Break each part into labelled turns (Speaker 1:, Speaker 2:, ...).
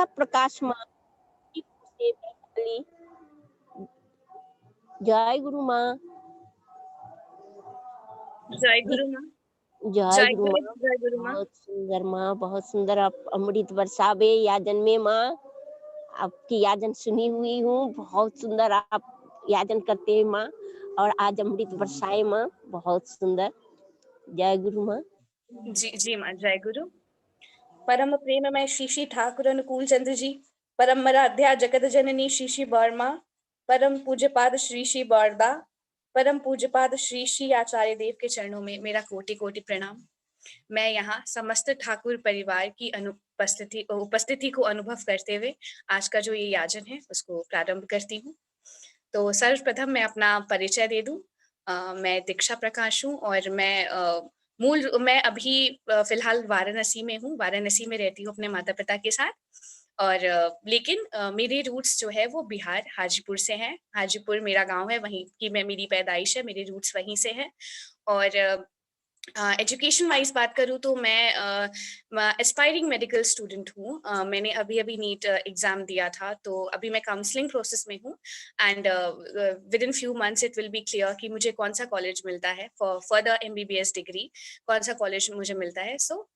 Speaker 1: प्रकाश माँ से वैशाली। जय गुरु माँ।
Speaker 2: जय गुरु माँ।
Speaker 1: जय गुरु माँ।
Speaker 2: जय गुरु माँ।
Speaker 1: बहुत सुंदर माँ, बहुत सुंदर। आप अमृत बरसावे याजन में माँ, आपकी याजन सुनी हुई हूँ। बहुत सुंदर आप याजन करते हैं माँ, और आज अमृत बरसाए माँ, बहुत सुंदर। जय गुरु माँ।
Speaker 2: जी जी माँ, जय गुरु। परम प्रेम में श्री श्री ठाकुर अनुकूल चंद्र जी, परम मराध्या जगत जननी श्री श्री बर्मा, परम पूज्यपाद श्री श्री बरदा, परम पूज्यपाद श्री श्री आचार्य देव के चरणों में मेरा कोटि कोटि प्रणाम। मैं यहाँ समस्त ठाकुर परिवार की उपस्थिति को अनुभव करते हुए आज का जो ये याजन है उसको प्रारंभ करती हूँ। तो सर्वप्रथम मैं अपना परिचय दे दूं। मैं दीक्षा प्रकाश हूँ और मैं अभी फिलहाल वाराणसी में हूँ। वाराणसी में रहती हूँ अपने माता पिता के साथ, और लेकिन मेरे रूट्स जो है वो बिहार हाजीपुर से हैं। हाजीपुर मेरा गांव है, वहीं की मेरी पैदाइश है, मेरे रूट्स वहीं से हैं। और एजुकेशन वाइज बात करूँ तो मैं एस्पायरिंग मेडिकल स्टूडेंट हूँ। मैंने अभी नीट एग्जाम दिया था, तो अभी मैं काउंसलिंग प्रोसेस में हूँ। And with in few months it will be clear कि मुझे कौन सा कॉलेज मिलता है फॉर फर्दर MBBS डिग्री, कौन सा कॉलेज मुझे मिलता है। सो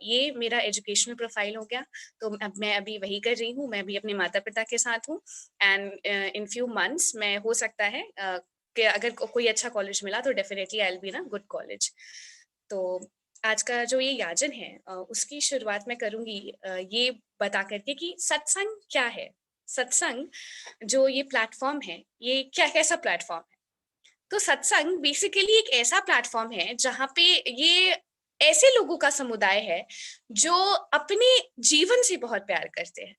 Speaker 2: ये मेरा एजुकेशनल प्रोफाइल हो गया। तो मैं अभी वही कर रही हूँ, मैं भी अपने माता पिता के साथ हूँ। एंड इन फ्यू मंथ्स मैं हो सकता है कि अगर कोई अच्छा कॉलेज मिला तो definitely I will be in a good college. तो आज का जो ये याजन है उसकी शुरुआत मैं करूंगी ये बता करके कि सत्संग क्या है। सत्संग जो ये प्लेटफॉर्म है, ये कैसा प्लेटफॉर्म है। तो सत्संग बेसिकली एक ऐसा प्लेटफॉर्म है जहाँ पे ये ऐसे लोगों का समुदाय है जो अपने जीवन से बहुत प्यार करते हैं।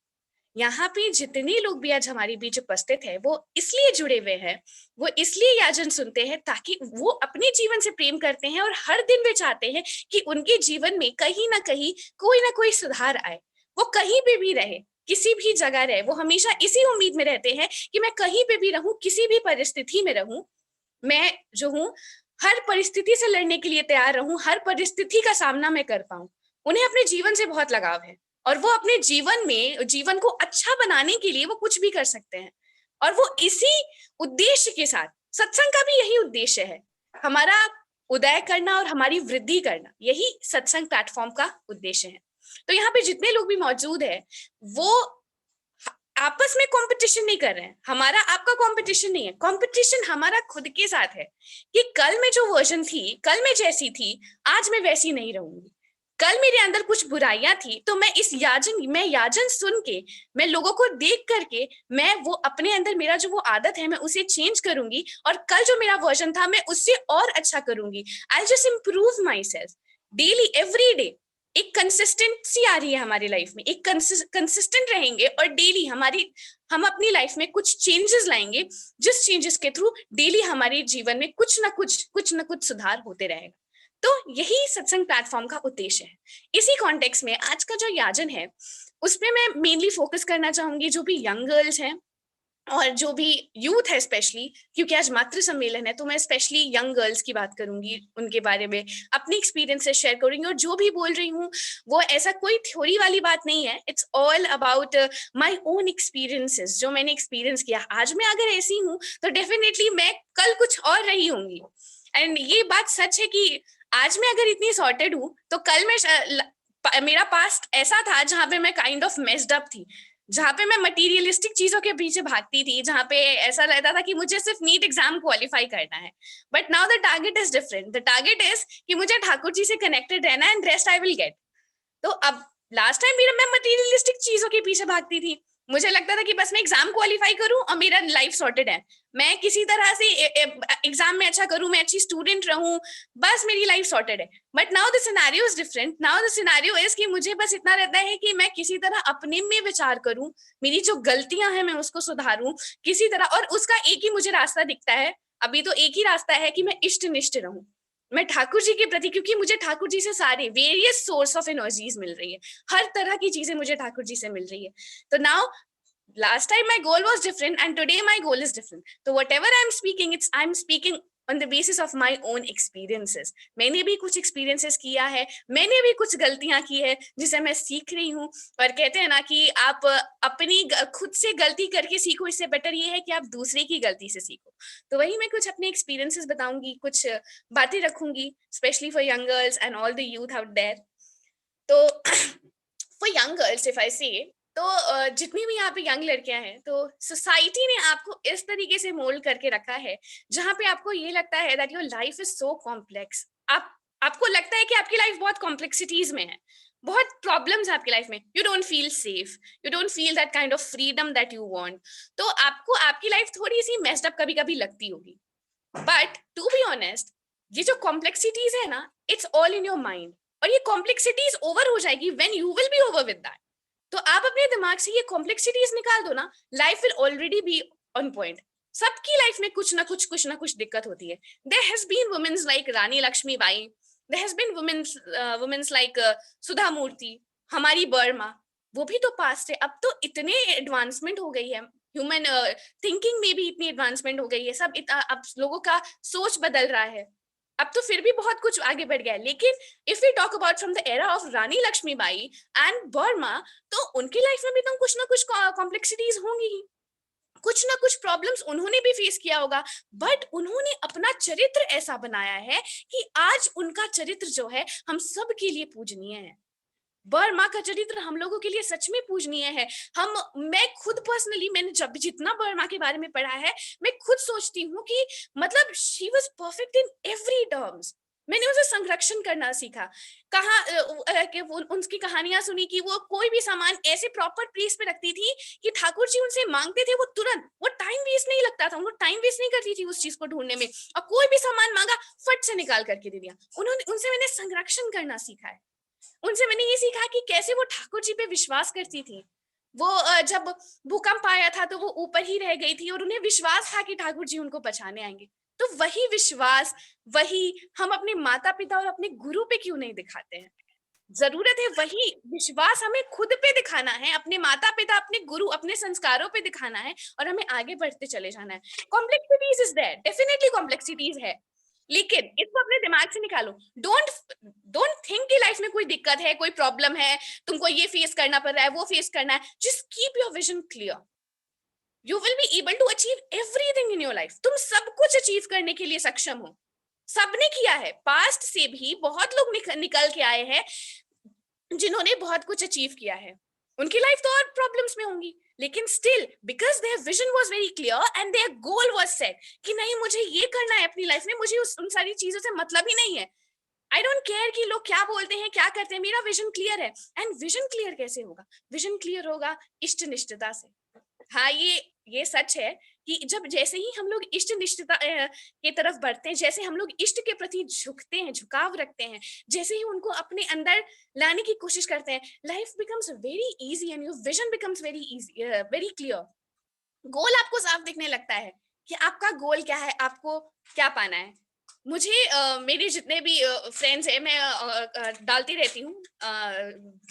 Speaker 2: यहाँ पे जितने लोग भी आज हमारे बीच उपस्थित है वो इसलिए जुड़े हुए हैं, वो इसलिए याजन सुनते हैं ताकि वो अपने जीवन से प्रेम करते हैं और हर दिन वे चाहते हैं कि उनके जीवन में कहीं ना कहीं कोई ना कोई सुधार आए। वो कहीं पे भी रहे, किसी भी जगह रहे, वो हमेशा इसी उम्मीद में रहते हैं कि मैं कहीं पे भी रहूं, किसी भी परिस्थिति में रहूं, मैं जो हूँ हर परिस्थिति से लड़ने के लिए तैयार रहूं, हर परिस्थिति का सामना मैं कर पाऊं। उन्हें अपने जीवन से बहुत लगाव है और वो अपने जीवन को अच्छा बनाने के लिए वो कुछ भी कर सकते हैं। और वो इसी उद्देश्य के साथ, सत्संग का भी यही उद्देश्य है, हमारा उदय करना और हमारी वृद्धि करना, यही सत्संग प्लेटफॉर्म का उद्देश्य है। तो यहाँ पे जितने लोग भी मौजूद है वो आपस में कंपटीशन नहीं कर रहे हैं। हमारा आपका कंपटीशन नहीं है, कंपटीशन हमारा खुद के साथ है कि कल मैं जो वर्जन थी, कल मैं जैसी थी, आज मैं वैसी नहीं रहूंगी। कल मेरे अंदर कुछ बुराइयां थी तो मैं याजन सुन के, मैं लोगों को देख करके, मैं वो अपने अंदर मेरा जो वो आदत है मैं उसे चेंज करूंगी और कल जो मेरा वर्जन था मैं उससे और अच्छा करूंगी। I just improve my self daily, every day. एक कंसिस्टेंसी आ रही है हमारी लाइफ में, एक कंसिस्टेंट रहेंगे और डेली हम अपनी लाइफ में कुछ चेंजेस लाएंगे, जिस चेंजेस के थ्रू डेली हमारे जीवन में कुछ ना कुछ सुधार होते रहेगा। तो यही सत्संग प्लेटफॉर्म का उद्देश्य है। इसी कॉन्टेक्स्ट में आज का जो याजन है उसमें मैं मेनली फोकस करना चाहूंगी जो भी यंग गर्ल्स हैं और जो भी यूथ है, स्पेशली क्योंकि आज मातृ सम्मेलन है तो मैं स्पेशली यंग गर्ल्स की बात करूंगी, उनके बारे में अपनी एक्सपीरियंसेस शेयर करूंगी। और जो भी बोल रही हूँ वो ऐसा कोई थ्योरी वाली बात नहीं है, it's all about my own experiences, जो मैंने एक्सपीरियंस किया। आज मैं अगर ऐसी हूँ तो डेफिनेटली मैं कल कुछ और रही होंगी। एंड ये बात सच है कि आज मैं अगर इतनी सॉर्टेड हूँ तो कल मेरा पास्ट ऐसा था जहां पे मैं काइंड ऑफ मेस्ड अप थी, जहाँ पे मैं मटीरियलिस्टिक चीजों के पीछे भागती थी, जहाँ पे ऐसा लगता था कि मुझे सिर्फ नीट एग्जाम क्वालिफाई करना है। But now the target is different. The target is कि मुझे ठाकुर जी से कनेक्टेड रहना है and rest I will get. तो अब लास्ट टाइम मेरा मैं मटीरियलिस्टिक चीजों के पीछे भागती थी, मुझे लगता था कि बस मैं एग्जाम क्वालिफाई करूं और मेरा लाइफ सॉर्टेड है, मैं किसी तरह से एग्जाम में अच्छा करूं, मैं अच्छी स्टूडेंट रहूं, बस मेरी लाइफ सॉर्टेड है। But now the scenario is different. Now the scenario is कि मुझे बस इतना रहता है कि मैं किसी तरह अपने में विचार करूं, मेरी जो गलतियां हैं मैं उसको सुधारूं किसी तरह, और उसका एक ही मुझे रास्ता दिखता है। अभी तो एक ही रास्ता है कि मैं इष्टनिष्ठ रहूं, मैं ठाकुर जी के प्रति, क्योंकि मुझे ठाकुर जी से सारे वेरियस सोर्स ऑफ एनर्जीज मिल रही है, हर तरह की चीजें मुझे ठाकुर जी से मिल रही है। तो now last time my goal was different and today my goal is different. So whatever I'm speaking, I'm speaking on the basis of my own experiences. मैंने भी कुछ एक्सपीरियंसेस किया है, मैंने भी कुछ गलतियां की है जिसे मैं सीख रही हूँ। और कहते हैं ना कि आप अपनी खुद से गलती करके सीखो, इससे बेटर ये है कि आप दूसरे की गलती से सीखो। तो वही मैं कुछ अपने एक्सपीरियंसेस बताऊंगी, कुछ बातें रखूंगी specially for young girls and all the youth out there. तो for young girls if I say, तो जितनी भी यहाँ पे यंग लड़कियां हैं, तो सोसाइटी ने आपको इस तरीके से मोल्ड करके रखा है जहां पे आपको ये लगता है that your life is so complex. आपको लगता है कि आपकी लाइफ बहुत कॉम्प्लेक्सिटीज में है, बहुत प्रॉब्लम्स है आपकी लाइफ में। You don't feel safe, you don't feel that kind of freedom that you want. तो आपको आपकी लाइफ थोड़ी सी मेस्ड अप कभी कभी लगती होगी, बट टू बी ऑनेस्ट, ये जो कॉम्प्लेक्सिटीज है ना, it's all in your mind. और ये कॉम्प्लेक्सिटीज ओवर हो जाएगी when you will B over with that. तो आप अपने दिमाग से ये कॉम्प्लेक्सिटीज निकाल दो ना, life will already be on point. सबकी लाइफ में कुछ ना कुछ दिक्कत होती है। There has been womens like Rani Lakshmibai, there has been womens like Sudha Murty, हमारी बर्मा, वो भी तो पास्ट है। अब तो इतने एडवांसमेंट हो गई है, ह्यूमन थिंकिंग में भी इतनी एडवांसमेंट हो गई है, सब अब लोगों का सोच बदल रहा है। अब तो फिर भी बहुत कुछ आगे बढ़ गया है, लेकिन if we talk about from the era of Rani Lakshmibai and Burma, तो उनकी लाइफ में भी तो कुछ ना कुछ कॉम्प्लेक्सिटीज होंगी ही, कुछ ना कुछ प्रॉब्लम्स उन्होंने भी फेस किया होगा। बट उन्होंने अपना चरित्र ऐसा बनाया है कि आज उनका चरित्र जो है हम सब के लिए पूजनीय है। बर्मा का चरित्र हम लोगों के लिए सच में पूजनीय है। मैं खुद पर्सनली, मैंने जब जितना बर्मा के बारे में पढ़ा है, मैं खुद सोचती हूँ कि मतलब she was perfect in every terms. मैंने उसे संरक्षण करना सीखा, उनकी कहानियां सुनी कि वो कोई भी सामान ऐसे प्रॉपर प्लेस पे रखती थी कि ठाकुर जी उनसे मांगते थे, वो तुरंत, वो टाइम वेस्ट नहीं लगता था, उनको टाइम वेस्ट नहीं करती थी उस चीज को ढूंढने में, और कोई भी सामान मांगा फट से निकाल करके दे दिया। उनसे मैंने संरक्षण करना सीखा है। उनसे मैंने ये सीखा कि कैसे वो ठाकुर जी पे विश्वास करती थी। वो जब भूकंप आया था तो वो ऊपर ही रह गई थी और उन्हें विश्वास था कि ठाकुर जी उनको बचाने आएंगे। तो वही विश्वास, वही हम अपने माता पिता और अपने गुरु पे क्यों नहीं दिखाते हैं? जरूरत है वही विश्वास हमें खुद पे दिखाना है, अपने माता पिता, अपने गुरु, अपने संस्कारों पे दिखाना है, और हमें आगे बढ़ते चले जाना है। Complexities is there, definitely complexities है, लेकिन इसको अपने दिमाग से निकालो। डोंट डोंट थिंक कि लाइफ में कोई दिक्कत है, कोई प्रॉब्लम है, तुमको ये फेस करना पड़ रहा है, वो फेस करना है। Just keep your vision clear, you will be able to achieve everything in your life. तुम सब कुछ अचीव करने के लिए सक्षम हो, सबने किया है। पास्ट से भी बहुत लोग निकल के आए हैं जिन्होंने बहुत कुछ अचीव किया है। उनकी लाइफ तो और प्रॉब्लम्स में होंगी, लेकिन still because their vision was very clear and there goal was set कि नहीं, मुझे ये करना है अपनी लाइफ में, मुझे उन सारी चीजों से मतलब ही नहीं है। आई डोंट केयर कि लोग क्या बोलते हैं, क्या करते हैं, मेरा विजन क्लियर है। एंड विजन क्लियर कैसे होगा? विजन क्लियर होगा इष्ट निष्ठता से। हाँ, ये सच है कि जब जैसे ही हम लोग इष्ट निष्ठता के तरफ बढ़ते हैं, जैसे हम लोग इष्ट के प्रति झुकते हैं, झुकाव रखते हैं, जैसे ही उनको अपने अंदर लाने की कोशिश करते हैं, life becomes very easy and your vision becomes very easy, very clear. Goal आपको साफ दिखने लगता है कि आपका गोल क्या है, आपको क्या पाना है। मुझे मेरे जितने भी फ्रेंड्स हैं, मैं डालती रहती हूँ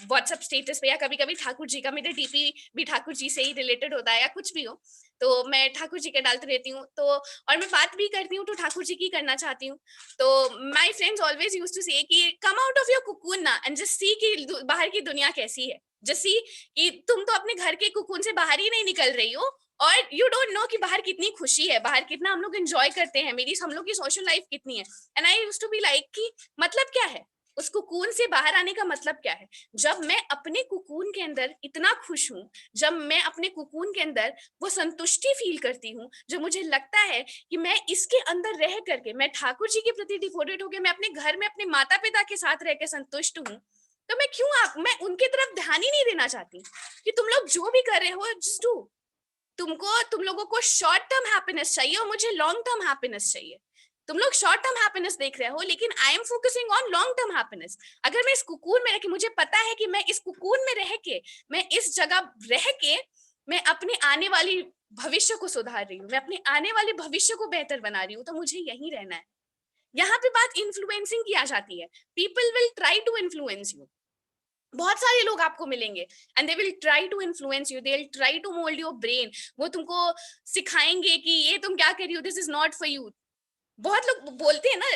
Speaker 2: व्हाट्सएप स्टेटस पे, या कभी कभी ठाकुर जी का, मेरे डीपी भी ठाकुर जी से ही रिलेटेड होता है या कुछ भी हो, तो मैं ठाकुर जी के डालती रहती हूँ। तो और मैं बात भी करती हूँ तो ठाकुर जी की करना चाहती हूँ। तो my friends always used to say कि come out of your cocoon ना एंड जस्ट सी कि बाहर की दुनिया कैसी है। जस्ट सी कि तुम तो अपने घर के कुकून से बाहर ही नहीं निकल रही हो, और यू डोंट नो कि बाहर कितनी खुशी है, बाहर कितना हम लोग एंजॉय करते हैं, हम लोग की सोशल लाइफ कितनी है। And I used to be like कि मतलब क्या है, उस कुकून से बाहर आने का मतलब क्या है? जब मैं अपने कुकून के अंदर इतना खुश हूँ, जब मैं अपने कुकून के अंदर वो संतुष्टि फील करती हूँ, जब मुझे लगता है कि मैं इसके अंदर रह करके, मैं ठाकुर जी के प्रति डिवोटेड होकर, मैं अपने घर में अपने माता पिता के साथ रहकर संतुष्ट हूँ, तो मैं उनके तरफ ध्यान ही नहीं देना चाहती कि तुम लोग जो भी कर रहे हो जस्ट डू। तुम लोगों को शॉर्ट टर्म हैप्पीनेस चाहिए और मुझे लॉन्ग टर्म हैप्पीनेस चाहिए। तुम लोग शॉर्ट टर्म हैप्पीनेस देख रहे हो, लेकिन आई am focusing on long term happiness. अगर मैं इस कुकून में रह के, मुझे पता है कि मैं इस कुकून में रह के, मैं इस जगह रह के, मैं अपने आने वाली भविष्य को सुधार रही हूँ, मैं अपने आने वाले भविष्य को बेहतर बना रही हूँ, तो मुझे यहीं रहना है। यहाँ पे बात इन्फ्लुएंसिंग की आ जाती है। People will try to influence you, बहुत सारे लोग आपको मिलेंगे and they will try to influence you, they will try to mould your brain. वो तुमको सिखाएंगे कि ये तुम क्या कर रही हो, this is not for you, बहुत लोग बोलते हैं ना,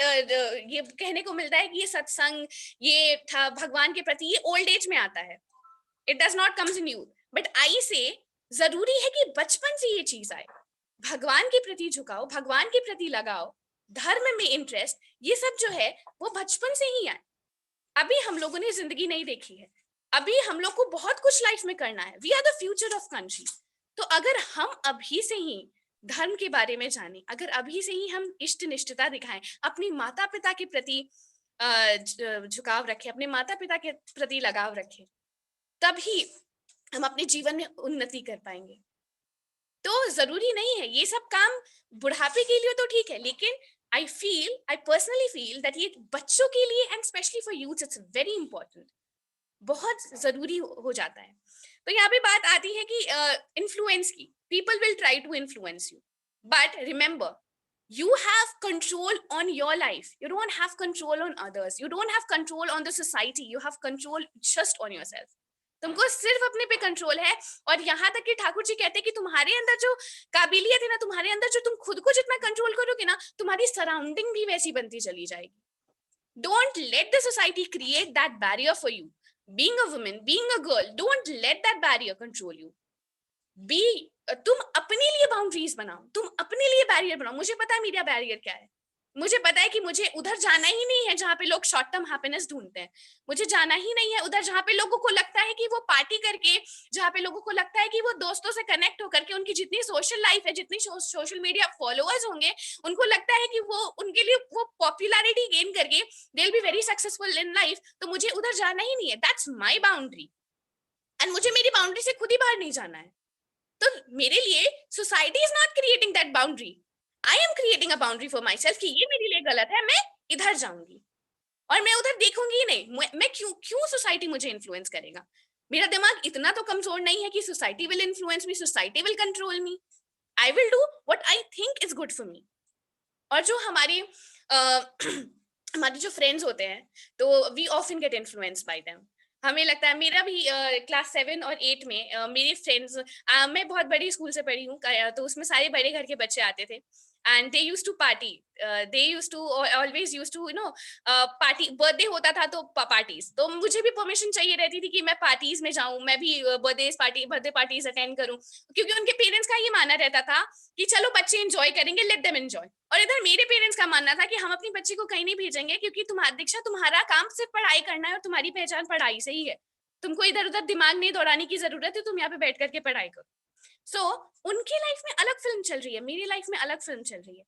Speaker 2: ये कहने को मिलता है कि ये सत्संग, ये था भगवान के प्रति, ये ओल्ड एज में आता है, it does not comes in you, but I से जरूरी है कि बचपन से ये चीज आए, भगवान के प्रति झुकाओ, भगवान के प्रति लगाओ, धर्म में इंटरेस्ट, ये सब जो है वो बचपन से ही आए। अभी हम लोगों ने जिंदगी नहीं देखी है, अभी हम लोग को बहुत कुछ लाइफ में करना है, we are the future of country. तो अगर हम अभी से ही धर्म के बारे में जाने, अगर अभी से ही हम इष्ट निष्ठता दिखाएं, अपनी माता पिता के प्रति झुकाव रखें, अपने माता पिता के प्रति लगाव रखें, तभी हम अपने जीवन में उन्नति कर पाएंगे। तो जरूरी नहीं है ये सब काम बुढ़ापे के लिए, तो ठीक है, लेकिन I personally feel that ये बच्चों के लिए and specially for youth it's very important, बहुत जरूरी हो जाता है। तो यहाँ पे बात आती है कि इन्फ्लुएंस की, people will try to influence you, but remember you have control on your life, you don't have control on others, you don't have control on the society, you have control just on yourself। तुमको सिर्फ अपने पे control है। और यहाँ तक कि ठाकुर जी कहते हैं कि तुम्हारे अंदर जो काबिलियत है ना, तुम्हारे अंदर जो तुम खुद को जितना कंट्रोल करोगे ना, तुम्हारी सराउंडिंग भी वैसी बनती चली जाएगी। Don't let the society create that barrier for you. Being a woman, being a girl, don't let that barrier control you. तुम अपने लिए बाउंड्रीज बनाओ, तुम अपने लिए बैरियर बनाओ। मुझे पता है मेरा बैरियर क्या है, मुझे पता है कि मुझे उधर जाना ही नहीं है जहाँ पे लोग शॉर्ट टर्म हैप्पीनेस ढूंढते हैं, मुझे जाना ही नहीं है उधर जहाँ पे लोगों को लगता है कि वो पार्टी करके, जहाँ पे लोगों को लगता है कि वो दोस्तों से कनेक्ट होकर के, उनकी जितनी सोशल लाइफ है, जितनी सोशल मीडिया फॉलोअर्स होंगे, उनको लगता है कि वो उनके लिए वो पॉपुलैरिटी गेन करके they will be very successful in life, तो मुझे उधर जाना ही नहीं है। दैट्स माई बाउंड्री, एंड मुझे मेरी बाउंड्री से खुद ही बाहर नहीं जाना है। तो मेरे लिए society is not creating that boundary, I am creating a boundary for my self कि ये मेरे लिए गलत है, मैं इधर जाऊंगी और मैं उधर देखूंगी ही नहीं। मैं क्यों सोसाइटी मुझे इन्फ्लुएंस करेगा? मेरा दिमाग इतना तो कमजोर नहीं है कि society will influence me, society will control me. I will do what I think is good for me. और जो हमारे हमारे जो फ्रेंड्स होते हैं, तो we often get influence by them. हमें लगता है, मेरा भी क्लास 7 और 8 में मेरे फ्रेंड्स, मैं बहुत बड़ी स्कूल से पढ़ी हूँ, तो उसमें सारे बड़े घर के बच्चे आते थे, and they used to party, they used to always used to party. Birthday होता था तो पार्टीज, तो मुझे भी परमिशन चाहिए रहती थी कि मैं पार्टीज में जाऊं, मैं भी बर्थडे पार्टीज अटेंड करूं, क्योंकि उनके पेरेंट्स का ये मानना रहता था कि चलो बच्चे एंजॉय करेंगे, लेट देम एंजॉय। और इधर मेरे पेरेंट्स का मानना था कि हम अपनी बच्ची को कहीं नहीं भेजेंगे, क्योंकि तुम्हारा दीक्षा, तुम्हारा काम सिर्फ पढ़ाई करना है और तुम्हारी पहचान पढ़ाई से ही है, तुमको इधर उधर दिमाग नहीं दौड़ाने की जरूरत है, तुम यहाँ पे बैठ करके पढ़ाई करो। सो उनकी लाइफ में अलग फिल्म चल रही है, मेरी लाइफ में अलग फिल्म चल रही है।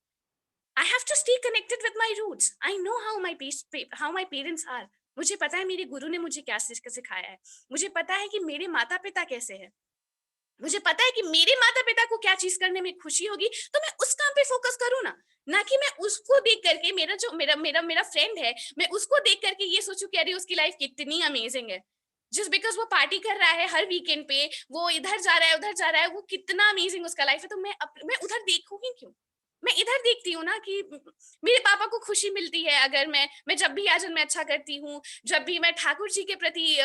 Speaker 2: I have to stay connected with my roots, I know how my parents are. मुझे पता है मेरे गुरु ने मुझे क्या सिखाया है, मुझे पता है कि मेरे माता पिता कैसे हैं, मुझे पता है कि मेरे माता पिता को क्या चीज करने में खुशी होगी, तो मैं उस काम पे फोकस करूँ ना कि मैं उसको देख करके, मेरा फ्रेंड है, मैं उसको देख करके ये सोचूं कि अरे उसकी लाइफ कितनी अमेजिंग है, जस्ट बिकॉज वो पार्टी कर रहा है हर वीकेंड पे, वो इधर जा रहा है उधर जा रहा है, वो कितना अमेजिंग उसका लाइफ है, तो मैं उधर देखूंगी क्यों? मैं इधर देखती हूँ ना कि मेरे पापा को खुशी मिलती है अगर मैं जब भी आजन में अच्छा करती हूँ, जब भी मैं ठाकुर जी के प्रति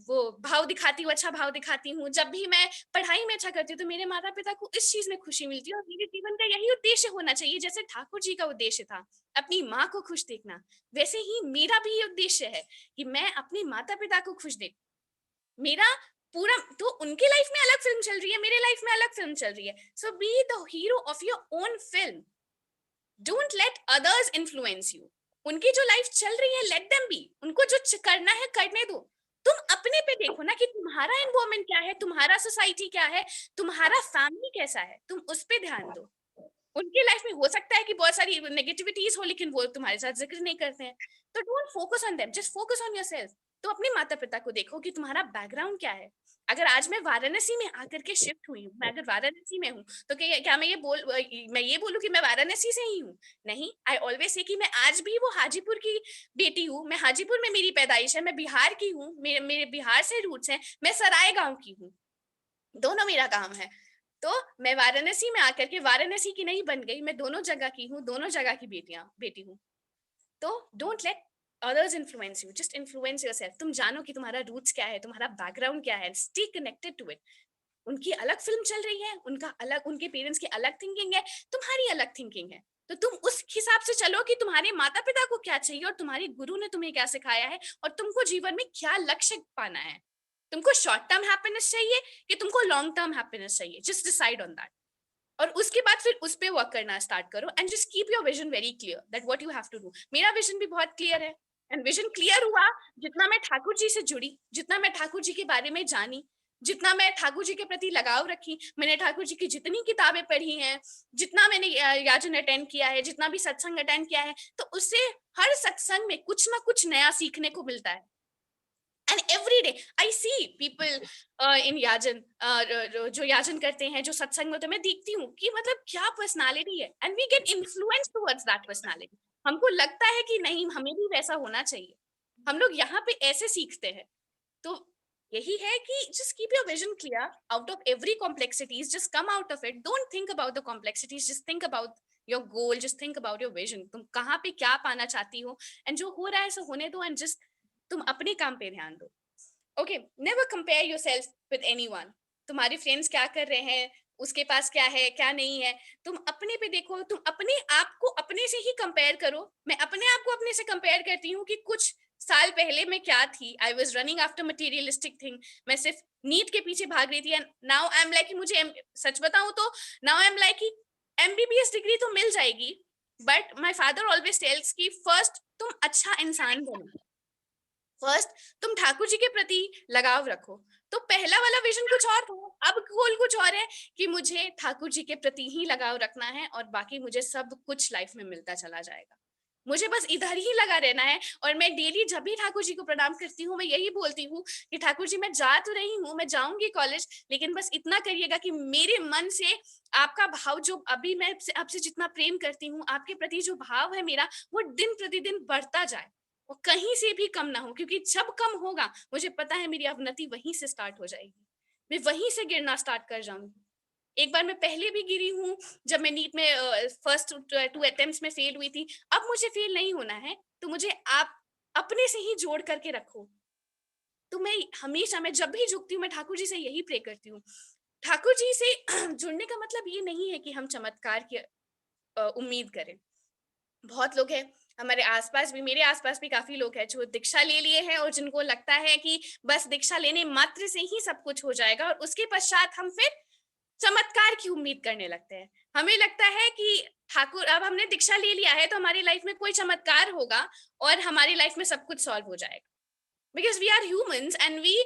Speaker 2: वो भाव दिखाती हूँ, अच्छा भाव दिखाती हूँ, जब भी मैं पढ़ाई में अच्छा करती हूँ, तो मेरे माता पिता को इस चीज में खुशी मिलती है। और मेरे जीवन का यही उद्देश्य होना चाहिए, जैसे ठाकुर जी का उद्देश्य था अपनी माँ को खुश देखना, वैसे ही मेरा भी ये उद्देश्य है कि मैं अपने माता पिता को खुश देखूं। मेरा पूरा, तो उनकी लाइफ में अलग फिल्म चल रही है, मेरे लाइफ में अलग फिल्म चल रही है। So be the hero of your own film, don't let others influence you. उनकी जो लाइफ चल रही है, लेट देम बी, उनको जो करना है करने दो। तुम अपने पे देखो ना कि तुम्हारा एनवायरमेंट क्या है, तुम्हारा सोसाइटी क्या है, तुम्हारा फैमिली कैसा है, तुम उस पे ध्यान दो। उनकी लाइफ में हो सकता है कि बहुत सारी नेगेटिविटीज हो, लेकिन वो तुम्हारे साथ जिक्र नहीं करते हैं, तो don't focus on them, just focus on yourself. तो अपने माता पिता को देखो कि तुम्हारा बैकग्राउंड क्या है। अगर आज मैं वाराणसी में आकर के शिफ्ट हुई हूँ, मैं अगर वाराणसी में हूँ, तो क्या मैं ये बोलूँ कि मैं वाराणसी से ही हूँ? नहीं, आई ऑलवेज से कि मैं आज भी वो हाजीपुर की बेटी हूँ, मैं हाजीपुर में मेरी पैदाइश है, मैं बिहार की हूँ, मेरे बिहार से रूट्स हैं, मैं सराय गांव की हूँ, दोनों मेरा काम है। तो मैं वाराणसी में आकर के वाराणसी की नहीं बन गई, मैं दोनों जगह की हूँ, दोनों जगह की बेटी हूँ। तो don't let others influence you, just influence yourself। तुम जानो कि तुम्हारा रूट्स क्या है, तुम्हारा बैकग्राउंड क्या है, stay connected to it। उनकी अलग फिल्म चल रही है, उनका अलग, उनके पेरेंट्स की अलग थिंकिंग है, तुम्हारी अलग थिंकिंग है, तो तुम उस हिसाब से चलो कि तुम्हारे माता पिता को क्या चाहिए और तुम्हारे गुरु ने तुम्हें क्या सिखाया है और तुमको जीवन में क्या लक्ष्य पाना है। तुमको शॉर्ट टर्म हैप्पीनेस चाहिए कि तुमको लॉन्ग टर्म हैप्पीनेस चाहिए, जस्ट डिसाइड ऑन दैट। और उसके बाद फिर उस पे वर्क करना स्टार्ट करो and just keep your vision very clear that what you have to do. मेरा विजन भी बहुत क्लियर है एंड विजन क्लियर हुआ जितना मैं ठाकुर जी से जुड़ी, जितना मैं ठाकुर जी के बारे में जानी, जितना मैं ठाकुर जी के प्रति लगाव रखी, मैंने ठाकुर जी की जितनी किताबें पढ़ी हैं, जितना मैंने याजन अटेंड किया है, जितना भी सत्संग अटेंड किया है, तो उससे हर सत्संग में कुछ ना कुछ नया सीखने को मिलता है। And every day I see people in याजन, जो याजन करते हैं, जो सत्संग में, तो मैं देखती हूँ कि मतलब क्या पर्सनालिटी है and we get influence towards that personality. हमको लगता है कि नहीं, हमें भी वैसा होना चाहिए। हम लोग यहाँ पे ऐसे सीखते हैं। तो यही है कि just keep your vision clear out of every complexities, just come out of it, don't think about the complexities, just think about your goal, just think about your vision, तुम कहाँ पे क्या पाना चाहती हो एंड जो हो रहा है सो होने दो एंड जस्ट तुम अपने काम पे ध्यान दो। Okay, never compare yourself with anyone. तुम्हारे फ्रेंड्स क्या कर रहे हैं, उसके पास क्या है क्या नहीं है, तुम अपने पे देखो, तुम अपने आप को अपने से ही कंपेयर करो। मैं अपने आप को अपने से कंपेयर करती हूँ कि कुछ साल पहले मैं क्या थी, I was running after materialistic thing, मैं सिर्फ नीट के पीछे भाग रही थी and now I am like, मुझे सच बताऊं तो now I am like MBBS degree तो मिल जाएगी, but my father always tells कि फर्स्ट तुम अच्छा इंसान बनो, फर्स्ट तुम ठाकुर जी के प्रति लगाव रखो। तो पहला वाला विजन कुछ और था, अब गोल कुछ और है कि मुझे ठाकुर जी के प्रति ही लगाव रखना है और बाकी मुझे सब कुछ लाइफ में मिलता चला जाएगा। मुझे बस इधर ही लगा रहना है। और मैं डेली जब भी ठाकुर जी को प्रणाम करती हूँ, मैं यही बोलती हूँ कि ठाकुर जी, मैं जा तो रही हूँ, मैं जाऊंगी कॉलेज, लेकिन बस इतना करिएगा कि मेरे मन से आपका भाव, जो अभी मैं आपसे जितना प्रेम करती हूँ, आपके प्रति जो भाव है मेरा, वो दिन प्रतिदिन बढ़ता जाए, वो कहीं से भी कम ना हो, क्योंकि जब कम होगा मुझे पता है मेरी अवनति वहीं से स्टार्ट हो जाएगी, मैं वहीं से गिरना स्टार्ट कर जाऊंगी। एक बार मैं पहले भी गिरी हूँ, जब मैं नीट में फर्स्ट 2 अटेम्प्ट्स में फेल हुई थी। अब मुझे फेल नहीं होना है, तो मुझे आप अपने से ही जोड़ करके रखो। तो मैं हमेशा, मैं जब भी झुकती हूँ, मैं ठाकुर जी से यही प्रे करती हूँ। ठाकुर जी से जुड़ने का मतलब ये नहीं है कि हम चमत्कार की उम्मीद करें। बहुत लोग हैं हमारे आसपास भी, मेरे आसपास भी काफी लोग हैं जो दीक्षा ले लिए हैं और जिनको लगता है कि बस दीक्षा लेने मात्र से ही सब कुछ हो जाएगा, और उसके पश्चात हम फिर चमत्कार की उम्मीद करने लगते हैं। हमें लगता है कि ठाकुर, अब हमने दीक्षा ले लिया है तो हमारी लाइफ में कोई चमत्कार होगा और हमारी लाइफ में सब कुछ सॉल्व हो जाएगा। Because we are humans and we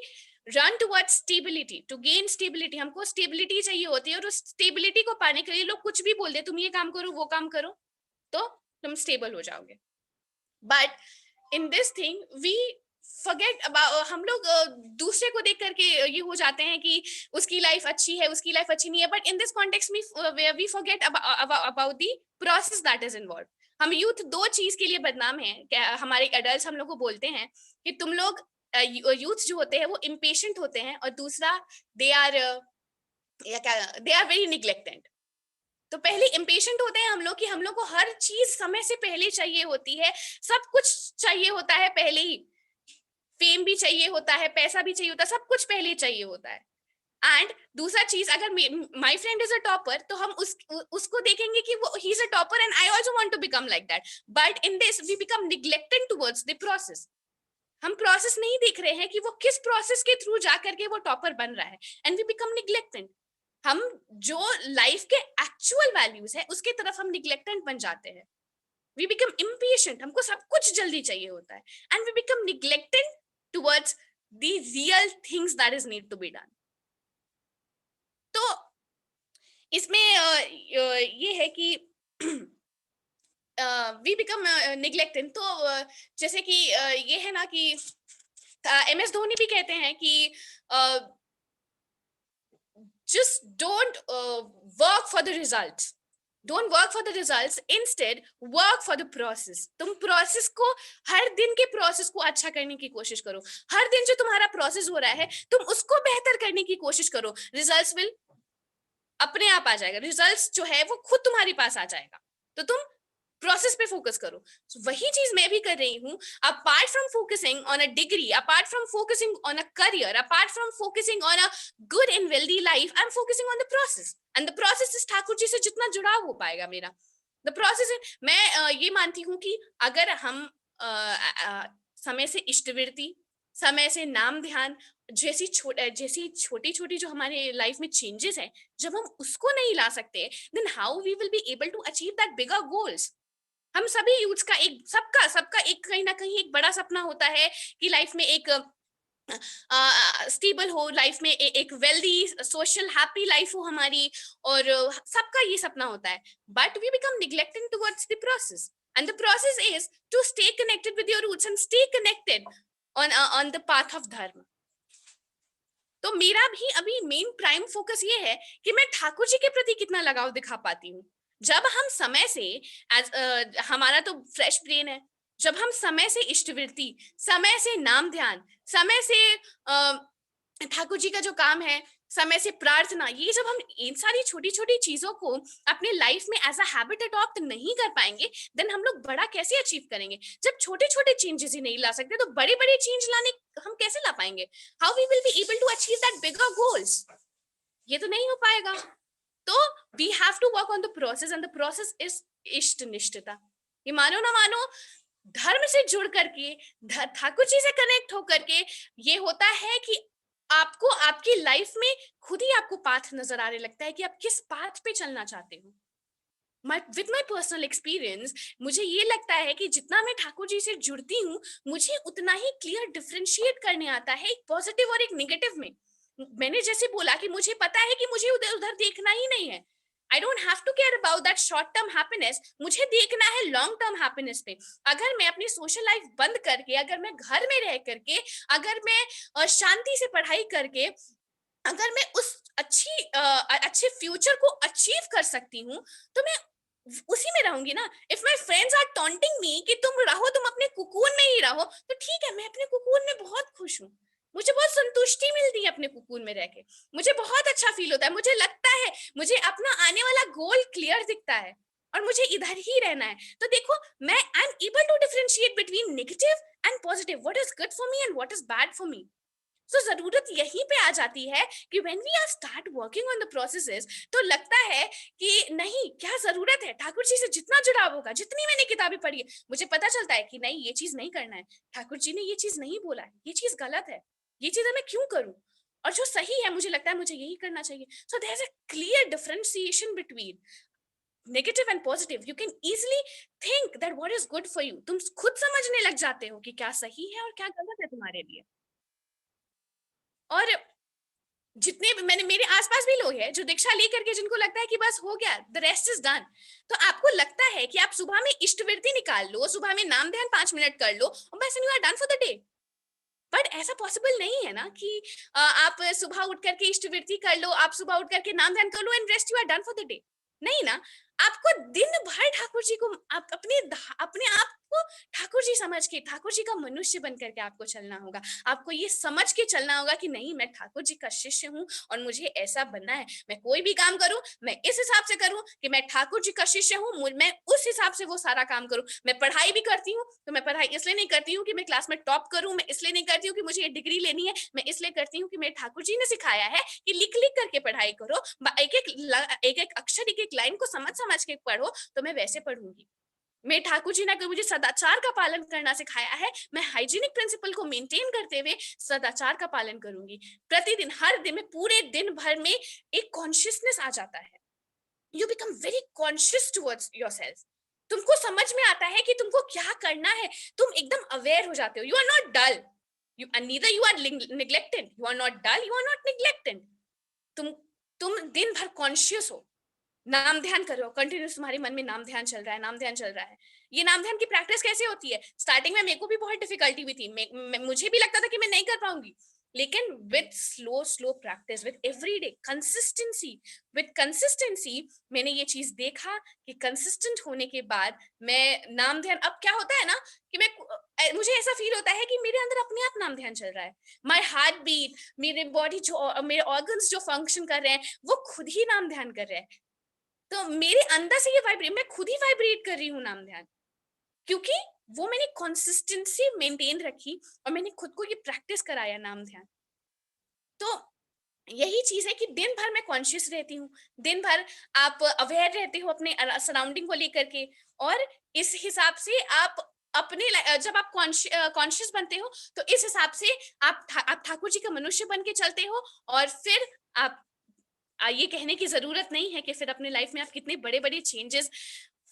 Speaker 2: run towards stability, to gain stability. हमको स्टेबिलिटी चाहिए होती है और उस स्टेबिलिटी को पाने के लिए लोग कुछ भी बोल दे, तुम ये काम करो वो काम करो तो तुम स्टेबल हो जाओगे। But in this thing we forget about, हम लोग दूसरे को देख करके ये हो जाते हैं कि उसकी लाइफ अच्छी है, उसकी लाइफ अच्छी नहीं है, बट इन दिस कॉन्टेक्स्ट में we forget about the process that is involve. हम यूथ दो चीज के लिए बदनाम हैं, हमारे एडल्ट हम लोग को बोलते हैं कि तुम लोग यूथ जो होते हैं वो इम्पेशेंट होते हैं, और दूसरा दे आर वेरी निग्लेक्टेड। तो पहले इम्पेशेंट होते हैं हम लोग कि हम लोग को हर चीज समय से पहले चाहिए होती है, सब कुछ चाहिए होता है पहले ही, फेम भी चाहिए होता है, पैसा भी चाहिए होता है, सब कुछ पहले चाहिए होता है। एंड दूसरा चीज, अगर my friend is a topper तो हम उसको देखेंगे कि वो ही is a topper and I also want to become like that. But in this we become neglected towards the process. हम प्रोसेस नहीं देख रहे हैं कि वो किस प्रोसेस के थ्रू जा करके वो टॉपर बन रहा है, एंड वी बिकम निग्लेक्टेड। हम जो लाइफ के एक्चुअल वैल्यूज है उसके तरफ हम निग्लेक्टेड बन जाते हैं। वी बिकम इम्पेशेंट, हमको सब कुछ जल्दी चाहिए होता है, and we become neglected towards the real things that is need to be done. तो इसमें ये है कि वी बिकम निग्लेक्टेड। तो जैसे कि ये है ना कि एमएस धोनी भी कहते हैं कि just don't work for the results, don't work for the results, instead work for the process। तुम प्रोसेस को, हर दिन के प्रोसेस को अच्छा करने की कोशिश करो। हर दिन जो तुम्हारा प्रोसेस हो रहा है तुम उसको बेहतर करने की कोशिश करो। रिजल्ट्स विल अपने आप आ जाएगा, रिजल्ट्स जो है वो खुद तुम्हारे पास आ जाएगा। तो तुम प्रोसेस पे फोकस करो। वही चीज मैं भी कर रही हूँ। Apart from focusing on a degree, apart from focusing on a career, apart from focusing on a good and wealthy life, I am focusing on the process, and the process is Thakur ji से जितना जुड़ाव हो पाएगा मेरा, the process. मैं ये मानती हूँ कि अगर हम समय से इष्टवृत्ति, समय से नाम ध्यान जैसी छोटी छोटी जो हमारे लाइफ में चेंजेस है, जब हम उसको नहीं ला सकते, then how we will be able to achieve that bigger goals. हम सभी यूथ का एक सबका सबका एक कहीं ना कहीं एक बड़ा सपना होता है कि लाइफ में एक स्टेबल हो, लाइफ में एक वेल्दी सोशल हैप्पी लाइफ हो हमारी, और सबका ये सपना होता है। But we become neglected towards the process, and the process is to stay connected with your roots and stay connected on the path of dharma. तो मेरा भी अभी मेन प्राइम फोकस ये है कि मैं ठाकुर जी के प्रति कितना लगाव दिखा पाती हूँ। जब हम समय से हमारा तो फ्रेश ब्रेन है, जब हम समय से इष्टवृत्ति, समय से नाम ध्यान, समय से ठाकुर जी का जो काम है, समय से प्रार्थना, ये जब हम इन सारी छोटी छोटी चीजों को अपने लाइफ में एज अ हैबिट अडॉप्ट नहीं कर पाएंगे, देन हम लोग बड़ा कैसे अचीव करेंगे? जब छोटे छोटे चेंजेस ही नहीं ला सकते, तो बड़े बड़े चेंज लाने हम कैसे ला पाएंगे? How we will be able to achieve that bigger goals? ये तो नहीं हो पाएगा। तो we have to work on the process, and the process is इष्ट निष्ठता। ये मानो ना मानो, धर्म से जुड़ करके, ठाकुर जी से कनेक्ट होकर के, ये होता है कि आपको आपकी लाइफ में खुद ही आपको पाथ नजर आने लगता है कि आप किस पाथ पे चलना चाहते हो। विथ माई पर्सनल एक्सपीरियंस, मुझे ये लगता है कि जितना मैं ठाकुर जी से जुड़ती हूँ, मुझे उतना ही क्लियर डिफरेंशिएट करने आता है एक पॉजिटिव और एक नेगेटिव में। मैंने जैसे बोला कि मुझे पता है कि मुझे उधर उधर देखना ही नहीं है। I don't have to care about that short term happiness, मुझे देखना है लॉन्ग टर्म हैप्पीनेस पे। अगर मैं अपनी सोशल लाइफ बंद करके, अगर मैं घर में रह करके, अगर मैं शांति से पढ़ाई करके, अगर मैं उस अच्छे फ्यूचर को अचीव कर सकती हूँ, तो मैं उसी में रहूंगी ना। If my friends are taunting me कि तुम रहो, तुम अपने कुकून में ही रहो, तो ठीक है, मैं अपने कुकून में बहुत खुश हूँ। मुझे बहुत संतुष्टि मिलती है अपने कुकून में रह के, मुझे बहुत अच्छा फील होता है। मुझे लगता है मुझे अपना आने वाला गोल क्लियर दिखता है, और मुझे इधर ही रहना है। तो देखो, मैं I am able to differentiate between negative and positive, what is good for me and what is bad for me. So जरूरत यहीं पे आ जाती है कि when we are start working on the processes, तो लगता है कि नहीं, क्या जरूरत है ठाकुर जी से जितना जुड़ाव होगा, जितनी मैंने किताबें पढ़ी है, मुझे पता चलता है कि नहीं, ये चीज नहीं करना है, ठाकुर जी ने ये चीज नहीं बोला है, ये चीज गलत है, ये चीज मैं क्यों करूं, और जो सही है मुझे लगता है मुझे यही करना चाहिए। So there is a clear differentiation between negative and positive. You can easily think that what is good for you. तुम खुद समझने लग जाते हो कि क्या सही है और क्या गलत है तुम्हारे लिए। और जितने भी मैंने, मेरे आसपास भी लोग हैं जो दीक्षा लेकर के जिनको लगता है कि बस हो गया, द रेस्ट इज डन। तो आपको लगता है कि आप सुबह में इष्टवृत्ति निकाल लो, सुबह में नाम ध्यान 5 मिनट कर लो, और बस you are done for the day. But ऐसा पॉसिबल नहीं है ना कि आप सुबह उठ करके इष्टवृत्ति कर लो, आप सुबह उठ करके नाम ध्यान कर लो and rest, you are done for the day. नहीं ना, आपको दिन भर ठाकुर जी को आप अपने आप को ठाकुर जी समझ के, ठाकुर जी का मनुष्य बन करके आपको चलना होगा। आपको ये समझ के चलना होगा कि नहीं, मैं ठाकुर जी का शिष्य हूँ और मुझे ऐसा बनना है। मैं कोई भी काम करूं, मैं इस हिसाब से करूं कि मैं ठाकुर जी का शिष्य हूँ, मैं उस हिसाब से वो सारा काम करूं। मैं पढ़ाई भी करती हूँ, तो मैं पढ़ाई इसलिए नहीं करती हूँ कि मैं क्लास में टॉप करूं, मैं इसलिए नहीं करती हूँ कि मुझे ये डिग्री लेनी है, मैं इसलिए करती हूँ कि मेरे ठाकुर जी ने सिखाया है कि लिख लिख करके पढ़ाई करो, एक एक अक्षर, एक एक लाइन को समझ समझ के पढ़ो, तो मैं वैसे पढ़ूंगी। मेरे ठाकुर जी ने मुझे सदाचार का पालन करना सिखाया है, मैं हाइजीनिक प्रिंसिपल को मेंटेन करते हुए सदाचार का पालन करूंगी। प्रतिदिन, हर दिन में, पूरे दिन भर में एक कॉन्शियसनेस आ जाता है। You become very conscious towards yourself. तुमको समझ में आता है कि तुमको क्या करना है, तुम एकदम अवेयर हो जाते हो। You are not dull, you neither you are neglected, you are not dull, you are not neglected. तुम तुम दिन भर कॉन्शियस हो, नाम ध्यान कर रहे हो, कंटिन्यूस तुम्हारे मन में नाम ध्यान चल रहा है, नाम ध्यान चल रहा है। ये नाम ध्यान की प्रैक्टिस कैसे होती है? स्टार्टिंग में मेरे को भी बहुत डिफिकल्टी हुई थी, मुझे भी लगता था कि मैं नहीं कर पाऊंगी, लेकिन with slow slow practice, with everyday consistency, with consistency, मैंने ये चीज देखा कि कंसिस्टेंट होने के बाद मैं नाम ध्यान, अब क्या होता है ना कि मुझे ऐसा फील होता है कि मेरे अंदर अपने आप नाम ध्यान चल रहा है। माय हार्ट बीट, मेरे बॉडी जो, मेरे ऑर्गन्स जो फंक्शन कर रहे हैं, वो खुद ही नाम ध्यान कर रहे हैं। तो मेरे अंदर से ये वाइब्रेट, मैं खुद ही वाइब्रेट कर रही हूँ नाम ध्यान, क्योंकि वो मैंने कंसिस्टेंसी मेंटेन रखी और मैंने खुद को ये प्रैक्टिस कराया नाम ध्यान। तो यही चीज है कि दिन भर मैं कॉन्शियस रहती हूँ, दिन भर आप अवेयर रहते हो अपने सराउंडिंग को लेकर के, और इस हिसाब से आप अपने जब आप कॉन्शियस बनते हो, तो इस हिसाब से आप ठाकुर जी का मनुष्य बन के चलते हो। और फिर आप ये कहने की जरूरत नहीं है कि फिर अपने लाइफ में आप कितने बड़े बड़े चेंजेस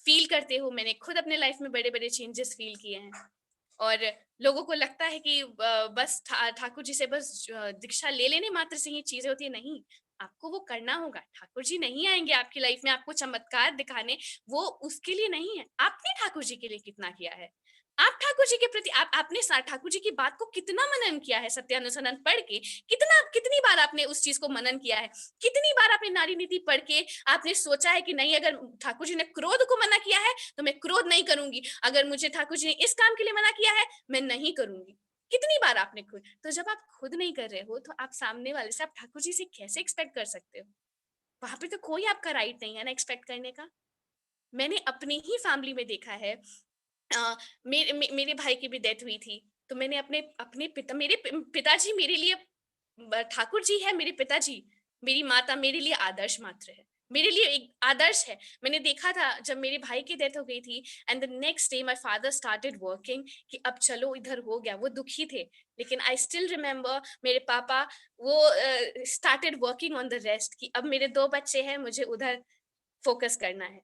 Speaker 2: फील करते हो। मैंने खुद अपने लाइफ में बड़े बड़े चेंजेस फील किए हैं। और लोगों को लगता है कि बस ठाकुर जी से बस दीक्षा ले लेने मात्र से ही चीजें होती है। नहीं, आपको वो करना होगा। ठाकुर जी नहीं आएंगे आपकी लाइफ में आपको चमत्कार दिखाने, वो उसके लिए नहीं है। आपने ठाकुर जी के लिए कितना किया है? आप ठाकुर जी के प्रति आपने ठाकुर जी की बात को कितना मनन किया है? सत्यानुसंधान पढ़ के कितनी बार आपने उस चीज को मनन किया है? कितनी बार आपने नारी नीति पढ़ के आपने सोचा है कि नहीं, अगर ठाकुर जी ने क्रोध को मना किया है तो मैं क्रोध नहीं करूंगी, अगर मुझे ठाकुर जी ने इस काम के लिए मना किया है मैं नहीं करूंगी। कितनी बार आपने खुद, तो जब आप खुद नहीं कर रहे हो तो आप सामने वाले से, आप ठाकुर जी से कैसे एक्सपेक्ट कर सकते हो? वहां पे तो कोई आपका राइट नहीं है ना एक्सपेक्ट करने का। मैंने अपनी ही फैमिली में देखा है। मेरे भाई की भी डेथ हुई थी, तो मैंने अपने अपने पिता मेरे पिताजी मेरे लिए ठाकुर जी है। मेरे पिताजी, मेरी माता मेरे लिए आदर्श मात्र है, मेरे लिए एक आदर्श है। मैंने देखा था जब मेरे भाई की डेथ हो गई थी, and the next day my father started working, कि अब चलो इधर हो गया। वो दुखी थे, लेकिन आई स्टिल रिमेम्बर मेरे पापा, वो started working on the rest, कि अब मेरे 2 बच्चे हैं, मुझे उधर फोकस करना है।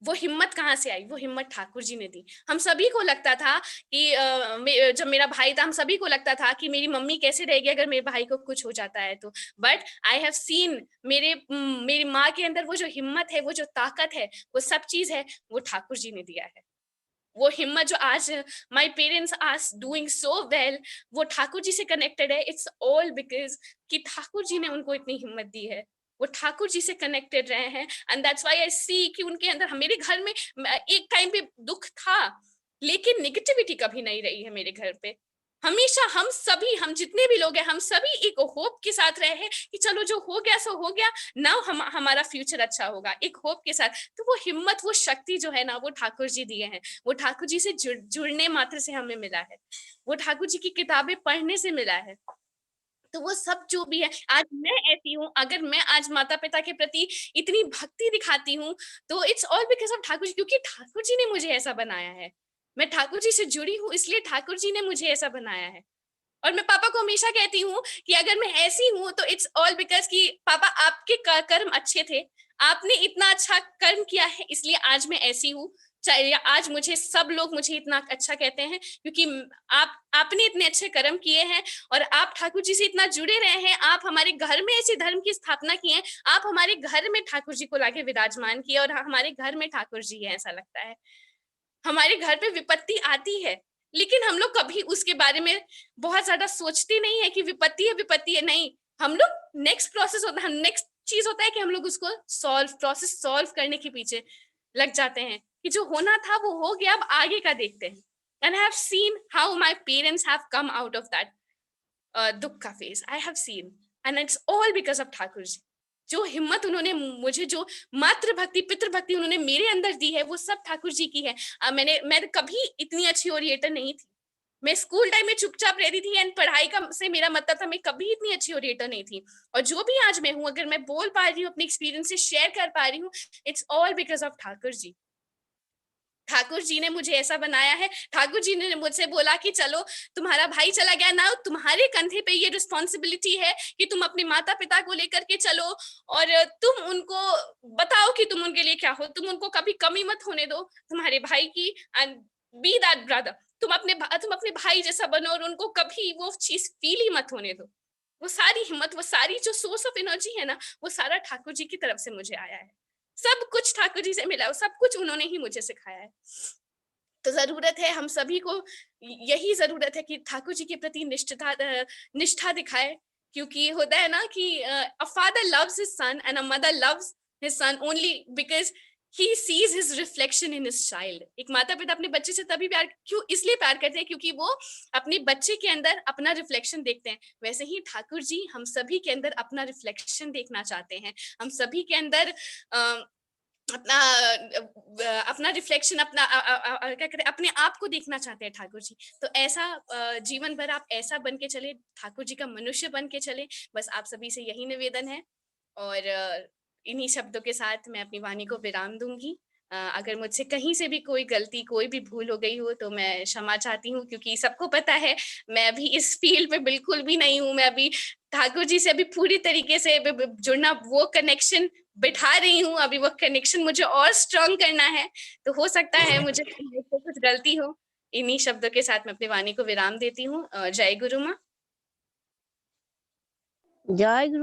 Speaker 2: वो हिम्मत कहाँ से आई? वो हिम्मत ठाकुर जी ने दी। हम सभी को लगता था कि जब मेरा भाई था, हम सभी को लगता था कि मेरी मम्मी कैसे रहेगी अगर मेरे भाई को कुछ हो जाता है तो। बट आई हैव सीन, मेरी माँ के अंदर वो जो हिम्मत है, वो जो ताकत है, वो सब चीज है, वो ठाकुर जी ने दिया है। वो हिम्मत जो आज my parents are doing so well, वो ठाकुर जी से कनेक्टेड है। इट्स ऑल बिकॉज कि ठाकुर जी ने उनको इतनी हिम्मत दी है। वो ठाकुर जी से कनेक्टेड रहे हैं, एंड दैट्स व्हाई आई सी कि उनके अंदर, मेरे घर में एक टाइम पे दुख था, लेकिन नेगेटिविटी कभी नहीं रही है मेरे घर पे। हमेशा हम सभी, हम जितने भी लोग हैं, हम सभी एक होप के साथ रहे हैं कि चलो जो हो गया सो हो गया, नाउ हमारा फ्यूचर अच्छा होगा, एक होप के साथ। तो वो हिम्मत, वो शक्ति जो है ना, वो ठाकुर जी दिए हैं। वो ठाकुर जी से जुड़ने मात्र से हमें मिला है, वो ठाकुर जी की किताबें पढ़ने से मिला है। तो वो सब जो भी है, आज मैं ऐसी हूँ, अगर मैं आज माता पिता के प्रति इतनी भक्ति दिखाती हूँ, तो it's all because of Thakur ji, क्योंकि ठाकुर जी ने मुझे ऐसा बनाया है। मैं ठाकुर जी से जुड़ी हूँ, इसलिए ठाकुर जी ने मुझे ऐसा बनाया है। और मैं पापा को हमेशा कहती हूँ कि अगर मैं ऐसी हूँ तो इट्स ऑल बिकॉज कि पापा आपके कर्म अच्छे थे, आपने इतना अच्छा कर्म किया है, इसलिए आज मैं ऐसी हूँ। चाहे आज मुझे सब लोग मुझे इतना अच्छा कहते हैं, क्योंकि आपने इतने अच्छे कर्म किए हैं, और आप ठाकुर जी से इतना जुड़े रहे हैं। आप हमारे घर में ऐसे धर्म की स्थापना की है, आप हमारे घर में ठाकुर जी को लाके विराजमान किए, और हमारे घर में ठाकुर जी है, ऐसा लगता है। हमारे घर पे विपत्ति आती है, लेकिन हम लोग कभी उसके बारे में बहुत ज्यादा सोचते नहीं है कि विपत्ति है, नहीं। हम लोग नेक्स्ट प्रोसेस होता है, नेक्स्ट चीज होता है कि हम लोग उसको प्रोसेस सॉल्व करने के पीछे लग जाते हैं, कि जो होना था वो हो गया, अब आगे का देखते हैं। And I have seen how my parents have come out of that दुख का phase, I have seen, and it's all because of Thakur ji. जो हिम्मत उन्होंने मुझे, जो मातृ भक्ति पितृ भक्ति उन्होंने मेरे अंदर दी है, वो सब ठाकुर जी की है। मैं कभी इतनी अच्छी ओरिएटर नहीं थी। मैं स्कूल टाइम में चुपचाप रहती थी, एंड पढ़ाई का से मेरा मतलब था, मैं कभी इतनी अच्छी ओरिएटर नहीं थी। और जो भी आज मैं हूँ, अगर मैं बोल पा रही हूँ, अपने एक्सपीरियंस से शेयर कर पा रही हूँ, it's all because of Thakur ji. Thakur ji ने मुझे ऐसा बनाया है। ठाकुर जी ने मुझसे बोला कि चलो, तुम्हारा भाई चला गया ना, तुम्हारे कंधे पे ये रिस्पॉन्सिबिलिटी है कि तुम अपने माता पिता को लेकर के चलो, और तुम उनको बताओ कि तुम उनके लिए क्या हो, तुम उनको कभी कमी मत होने दो तुम्हारे भाई की, एंड बी दैट ब्रदर। तुम अपने भाई जैसा बनो, और उनको कभी वो चीज फील ही मत होने दो। वो सारी हिम्मत, वो सारी जो सोर्स ऑफ एनर्जी है ना, वो सारा ठाकुर जी की तरफ से मुझे आया है। सब कुछ ठाकुर जी से मिला है, सब कुछ उन्होंने ही मुझे सिखाया है। तो जरूरत है हम सभी को, यही जरूरत है कि ठाकुर जी के प्रति निष्ठा दिखाए। क्योंकि होता है ना कि a father loves his son and a mother loves his son only because he sees his reflection in his child. एक माता पिता अपने बच्चे से तभी प्यार, क्यों इसलिए प्यार करते हैं, क्योंकि वो अपने बच्चे के अंदर अपना रिफ्लेक्शन देखते हैं। वैसे ही ठाकुर जी हम सभी के अंदर अपना रिफ्लेक्शन देखना चाहते हैं। हम सभी के अंदर अपना अपना रिफ्लेक्शन, अपना क्या कहते हैं, अपने आप को देखना चाहते हैं ठाकुर जी। तो ऐसा जीवन भर आप ऐसा बन के चले, ठाकुर जी का मनुष्य बन के चले। बस आप सभी से यही निवेदन है। और इन्हीं शब्दों के साथ मैं अपनी वाणी को विराम दूंगी। अगर मुझसे कहीं से भी कोई गलती, कोई भी भूल हो गई हो तो मैं क्षमा चाहती हूँ, क्योंकि सबको पता है मैं अभी इस फील्ड पे बिल्कुल भी नहीं हूँ। मैं अभी ठाकुर जी से अभी पूरी तरीके से जुड़ना, वो कनेक्शन बिठा रही हूँ, अभी वो कनेक्शन मुझे और स्ट्रांग करना है। तो हो सकता है मुझे मुझसे कुछ गलती हो। इन्हीं शब्दों के साथ मैं अपनी वाणी को विराम देती हूँ। जय गुरु माँ।
Speaker 1: जय गुरु।